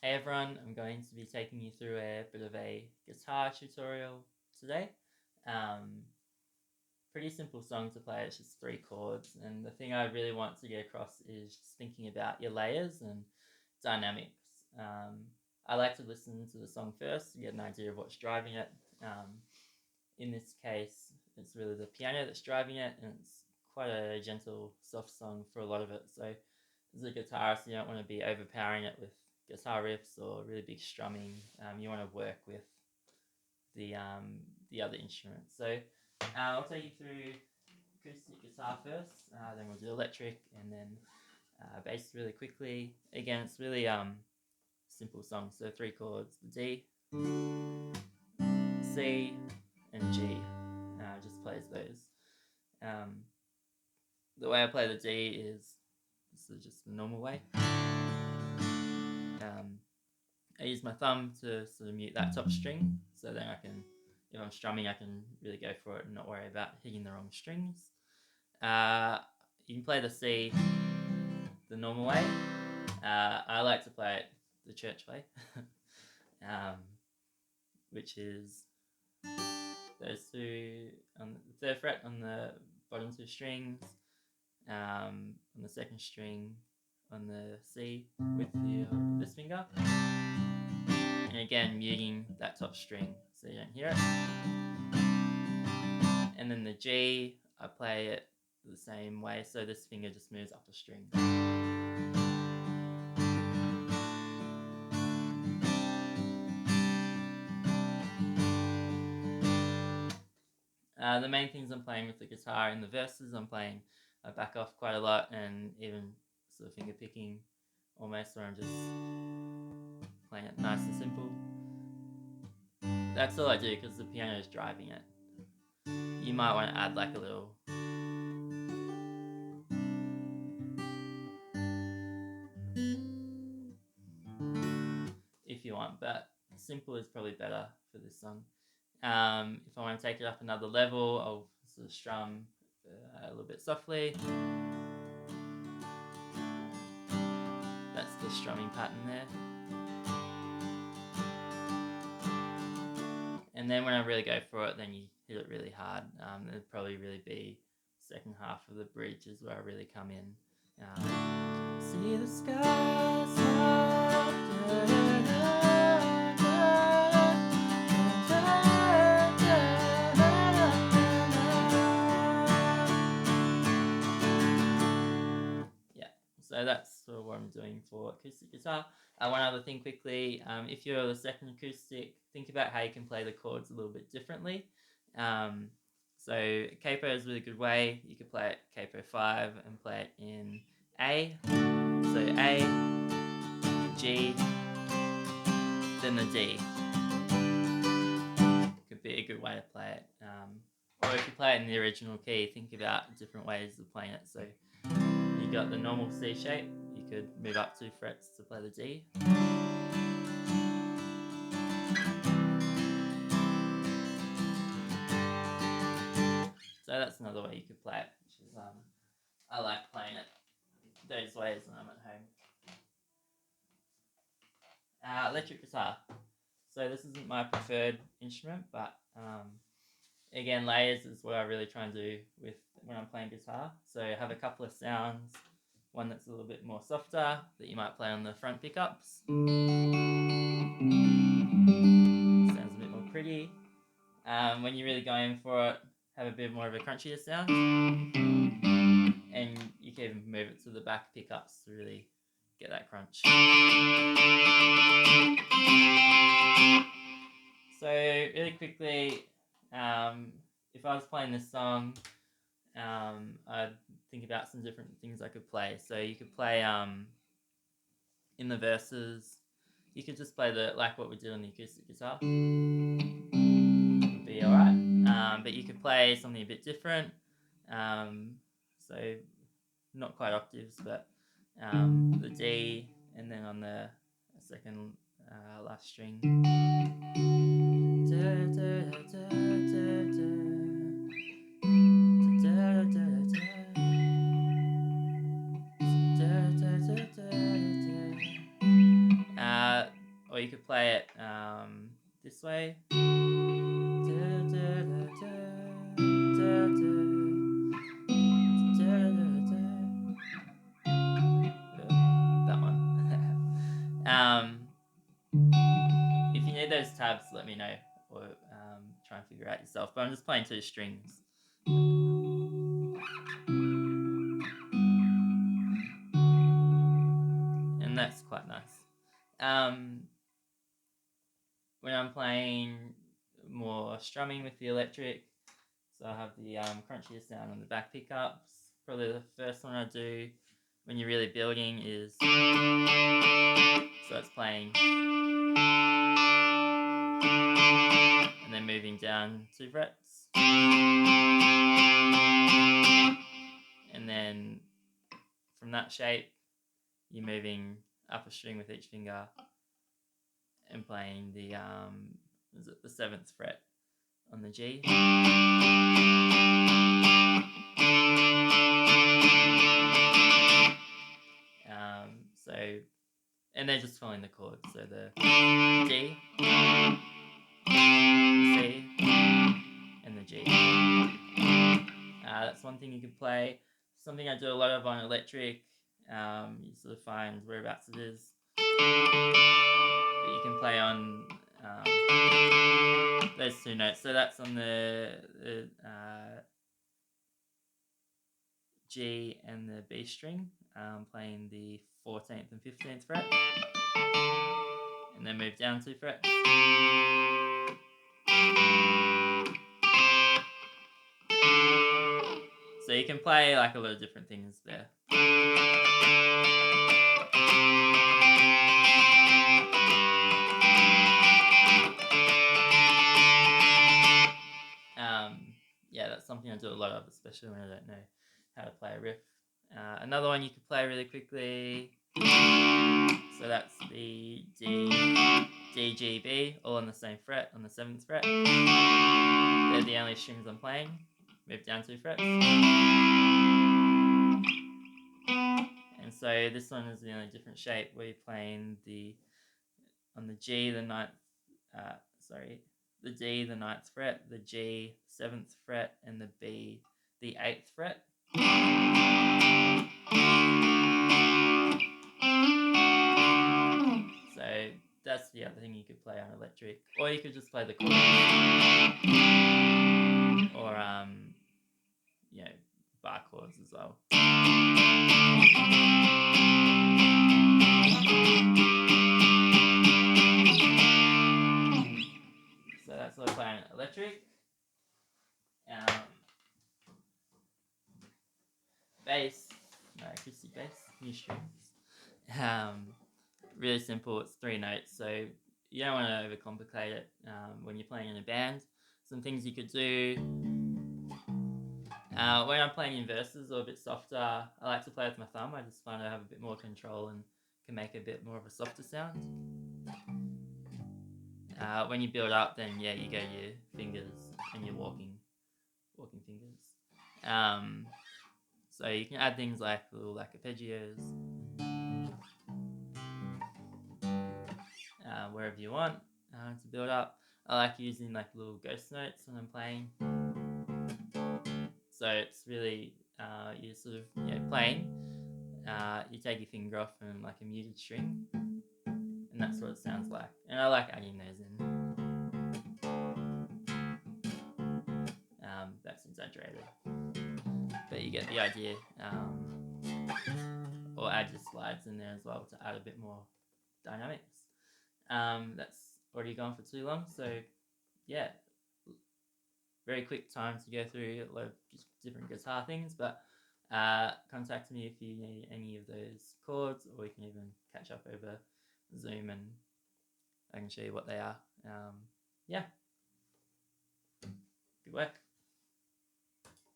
Hey everyone, I'm going to be taking you through a bit of a guitar tutorial today. Um, Pretty simple song to play, it's just 3 chords, and the thing I really want to get across is just thinking about your layers and dynamics. I like to listen to the song first to get an idea of what's driving it. In this case, it's really the piano that's driving it, and it's quite a gentle, soft song for a lot of it. So as a guitarist, you don't want to be overpowering it with guitar riffs or really big strumming. You want to work with the other instruments. So I'll take you through acoustic guitar first, then we'll do electric, and then bass really quickly. Again, it's really simple song. So 3 chords: D, C, and G. Just plays those. Um, the way I play the D is this is just the normal way. I use my thumb to sort of mute that top string, so then I can, if I'm strumming, I can really go for it and not worry about hitting the wrong strings. You can play the C the normal way. I like to play it the church way, um, which is those two on the 3rd fret on the bottom 2 strings, on the 2nd string on the C with this finger, and again muting that top string so you don't hear it. And then the G, I play it the same way, so this finger just moves up a string. The main things I'm playing with the guitar in the verses, I'm playing back off quite a lot, and even sort of finger picking almost, where I'm just playing it nice and simple. That's all I do because the piano is driving it. You might want to add like a little if you want, but simple is probably better for this song. If I want to take it up another level, I'll sort of strum a little bit softly. That's the strumming pattern there. And then when I really go for it, then you hit it really hard. It'd probably really be second half of the bridge is where I really come in. See the skies up, da, da, da, da, da, da. Yeah, so that's sort of what I'm doing for acoustic guitar. One other thing quickly, if you're the 2nd acoustic, think about how you can play the chords a little bit differently. So capo is a really good way. You could play it capo 5 and play it in A. So A, G, then the D. Could be a good way to play it. Or if you play it in the original key, think about different ways of playing it. So you got the normal C shape. You could move up 2 frets to play the D. So that's another way you could play it, which is I like playing it those ways when I'm at home. Electric guitar. So this isn't my preferred instrument, but again, layers is what I really try and do with when I'm playing guitar. So I have a couple of sounds. One that's a little bit more softer that you might play on the front pickups. Sounds a bit more pretty. When you're really going for it, have a bit more of a crunchier sound. And you can even move it to the back pickups to really get that crunch. So really quickly, if I was playing this song, I'd think about some different things I could play. So you could play in the verses, you could just play like what we did on the acoustic guitar. Would be alright. But you could play something a bit different. So not quite octaves, but the D, and then on the 2nd last string. you could play it this way. That one. If you need those tabs, let me know, or try and figure it out yourself. But I'm just playing 2 strings. And that's quite nice. When I'm playing more strumming with the electric, so I have the crunchier sound on the back pickups. Probably the first one I do when you're really building is, so it's playing and then moving down 2 frets, and then from that shape you're moving up a string with each finger and playing the is it the 7th fret on the G. So, and they're just following the chords. So the D, C, and the G. That's one thing you could play. Something I do a lot of on electric. You sort of find whereabouts it is. But you can play on those 2 notes. So that's on the G and the B string, playing the 14th and 15th fret, and then move down 2 frets. So you can play like a lot of different things there. Yeah, that's something I do a lot of, especially when I don't know how to play a riff. Another one you could play really quickly. So that's the D, G, B, all on the same fret, on the 7th fret. They're the only strings I'm playing. Move down 2 frets. And so this one is the only different shape where you're playing on the G, the 9th, the D, the 9th fret, the G, 7th fret, and the B, the 8th fret. So that's the other thing you could play on electric, or you could just play the chords, or bar chords as well. So that's what I play on electric. Bass, acoustic bass, new strings. Really simple. It's 3 notes, so you don't want to overcomplicate it when you're playing in a band. Some things you could do when I'm playing in verses or a bit softer, I like to play with my thumb. I just find I have a bit more control and can make a bit more of a softer sound. When you build up, then yeah, you go your fingers and your walking fingers. So you can add things like little arpeggios wherever you want to build up. I like using like little ghost notes when I'm playing. So it's really you're sort of playing. You take your finger off and like a muted string, and that's what it sounds like. And I like adding those in. That's exaggerated, but you get the idea. Or add your slides in there as well to add a bit more dynamics. That's already gone for too long, so yeah, very quick time to go through a lot of just different guitar things, but contact me if you need any of those chords, or we can even catch up over Zoom and I can show you what they are. Yeah, good work.